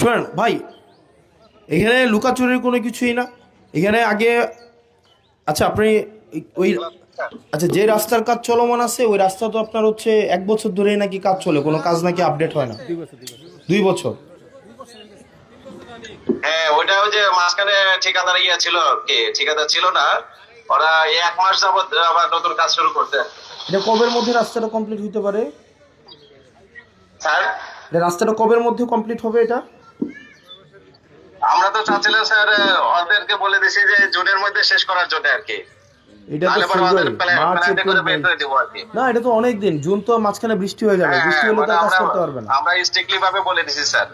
শোনেন ভাই, এখানে লুকাচুরির কোনো কিছুই না। এখানে আগে, আচ্ছা আপনি ওই, আচ্ছা যে রাস্তার কাজ চলমান আছে ওই রাস্তা তো আপনার হচ্ছে 1 বছর ধরেই নাকি কাজ চলে, কোনো কাজ নাকি আপডেট হয় না। 2 বছর। হ্যাঁ, ওইটা ওই যে মাঝখানে ঠিকাদার ছিল, কে ঠিকাদার ছিল না, ওরা এই 1 মাস যাবত আবার নতুন কাজ শুরু করতে। এটা কবের মধ্যে রাস্তাটা কমপ্লিট হইতে পারে? স্যার, এটা রাস্তাটা কবের মধ্যে কমপ্লিট হবে এটা? আমরা তো চাচ্ছিলাম স্যার, ওদেরকে বলে দিছি যে জুনের মধ্যে শেষ করার জন্য আর কি। এটা তো তাহলে পরে ওদের ফেব্রুয়ারি, মার্চ, প্ল্যান এপ্রিল, করে মে। বের করে দেবো আর কি। না, এটা তো অনেক দিন। জুন তো মাঝখানে বৃষ্টি হয়ে যাবে, হ্যাঁ বৃষ্টি হ্যাঁ, হলে তো মানে আর কাজ আমরা করতে পারবে না। আমরা স্ট্রিক্টলি ভাবে বলে দিছি স্যার,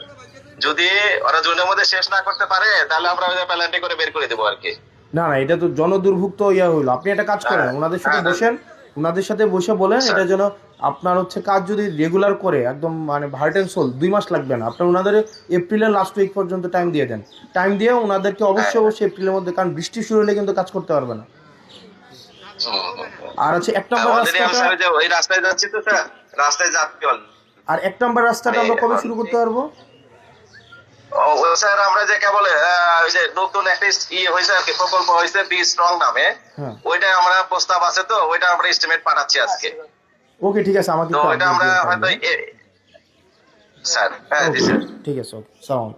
যদি ওরা জুনের মধ্যে শেষ না করতে পারে তাহলে আমরা ওদের প্ল্যানটি করে বের করে দেবো আর কি। না না, এটা তো জনদুর্ভুক্ত ইয়া হইলো। আপনি একটা কাজ করেন, হ্যাঁ ওনাদের সাথে হ্যাঁ বসেন, ওনাদের সাথে বসে বলেন স্যার। এটা যেন আপনার হচ্ছে কাজ যদি রেগুলার করে একদম মানে হার্ট অ্যান্ড সোল 2 মাস লাগবে না, আপনার ওনাদের এপ্রিলের লাস্ট উইক পর্যন্ত টাইম দিয়ে দেন। টাইম দিয়ে ওনাদেরকে হ্যাঁ অবশ্যই অবশ্যই এপ্রিলের মধ্যে, কারণ বৃষ্টি শুরু হলে কিন্তু কাজ করতে পারবে না। আর হচ্ছে 1 নম্বর অলরেডি আমি রাস্তাটা, স্যার যে ওই রাস্তায় যাচ্ছি তো স্যার, রাস্তায় যাচ্ছি আর 1 নম্বর রাস্তাটা আমরা কবে শুরু করতে পারবো? ও স্যার, আমরা যে কেবল ওই যে নতুন একটা হয়েছে আর কি, প্রকল্প হয়েছে বি স্ট্রং নামে, হ্যাঁ, ওইটা আমরা প্রস্তাব আছে তো ওইটা আমরা এস্টিমেট পাঠাচ্ছি আজকে। ওকে ঠিক আছে, আমাকে তো একটু ওইটা আপডেট আমরা দিন হয়তো তাহলে। স্যার, হ্যাঁ জি ওকে স্যার। ঠিক আছে, ওকে, সালাম।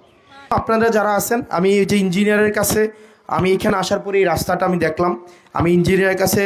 আপনারা যারা আছেন, আমি এই যে ইঞ্জিনিয়ারের কাছে, আমি এখানে আসার পরে এই রাস্তাটা আমি দেখলাম, আমি ইঞ্জিনিয়ারের কাছে